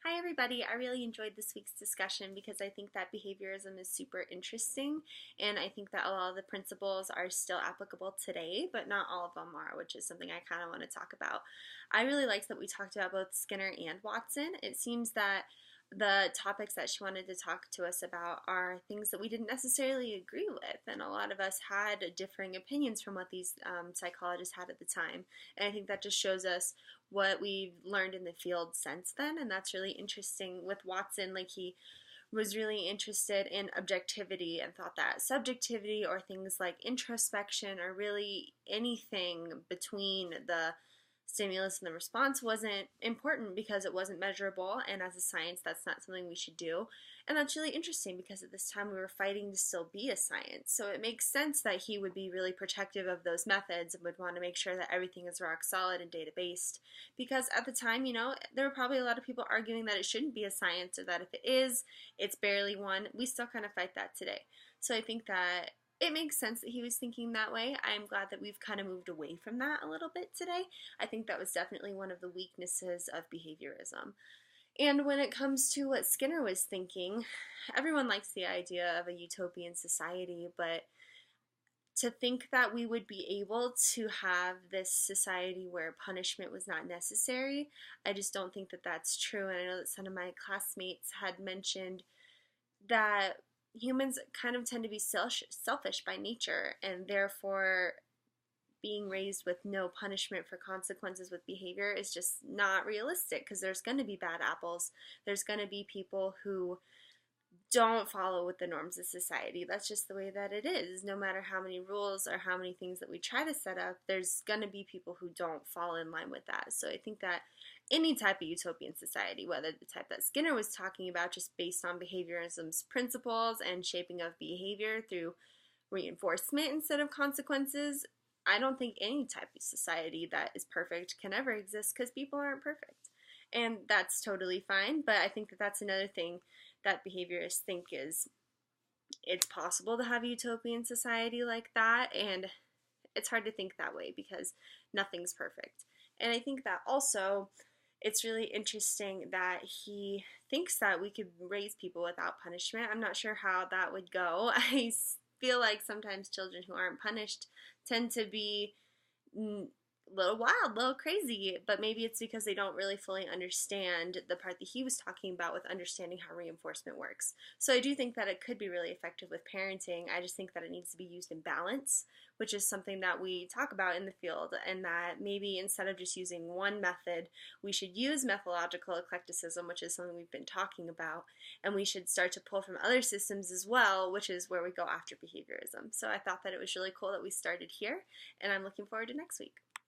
Hi everybody, I really enjoyed this week's discussion because I think that behaviorism is super interesting and I think that a lot of the principles are still applicable today, but not all of them are, which is something I kind of want to talk about. I really liked that we talked about both Skinner and Watson. It seems that the topics that she wanted to talk to us about are things that we didn't necessarily agree with, and a lot of us had differing opinions from what these psychologists had at the time. And I think that just shows us what we've learned in the field since then, and that's really interesting. With Watson, like, he was really interested in objectivity and thought that subjectivity or things like introspection or really anything between the stimulus and the response wasn't important because it wasn't measurable, and as a science that's not something we should do. And that's really interesting because at this time we were fighting to still be a science, so it makes sense that he would be really protective of those methods and would want to make sure that everything is rock solid and data based, because at the time, there were probably a lot of people arguing that it shouldn't be a science, or that if it is, it's barely one. We still kind of fight that today. So I think that it makes sense that he was thinking that way. I'm glad that we've kind of moved away from that a little bit today. I think that was definitely one of the weaknesses of behaviorism. And when it comes to what Skinner was thinking, everyone likes the idea of a utopian society, but to think that we would be able to have this society where punishment was not necessary, I just don't think that that's true. And I know that some of my classmates had mentioned that humans kind of tend to be selfish by nature, and therefore being raised with no punishment for consequences with behavior is just not realistic, because there's going to be bad apples. There's going to be people who don't follow with the norms of society. That's just the way that it is. No matter how many rules or how many things that we try to set up, there's going to be people who don't fall in line with that. So I think that any type of utopian society, whether the type that Skinner was talking about, just based on behaviorism's principles and shaping of behavior through reinforcement instead of consequences, I don't think any type of society that is perfect can ever exist, because people aren't perfect. And that's totally fine, but I think that that's another thing that behaviorists think is it's possible to have a utopian society like that, and it's hard to think that way because nothing's perfect. And I think that also it's really interesting that he thinks that we could raise people without punishment. I'm not sure how that would go. I feel like sometimes children who aren't punished tend to be a little wild, a little crazy, but maybe it's because they don't really fully understand the part that he was talking about with understanding how reinforcement works. So I do think that it could be really effective with parenting. I just think that it needs to be used in balance, which is something that we talk about in the field, and that maybe instead of just using one method, we should use methodological eclecticism, which is something we've been talking about, and we should start to pull from other systems as well, which is where we go after behaviorism. So I thought that it was really cool that we started here, and I'm looking forward to next week.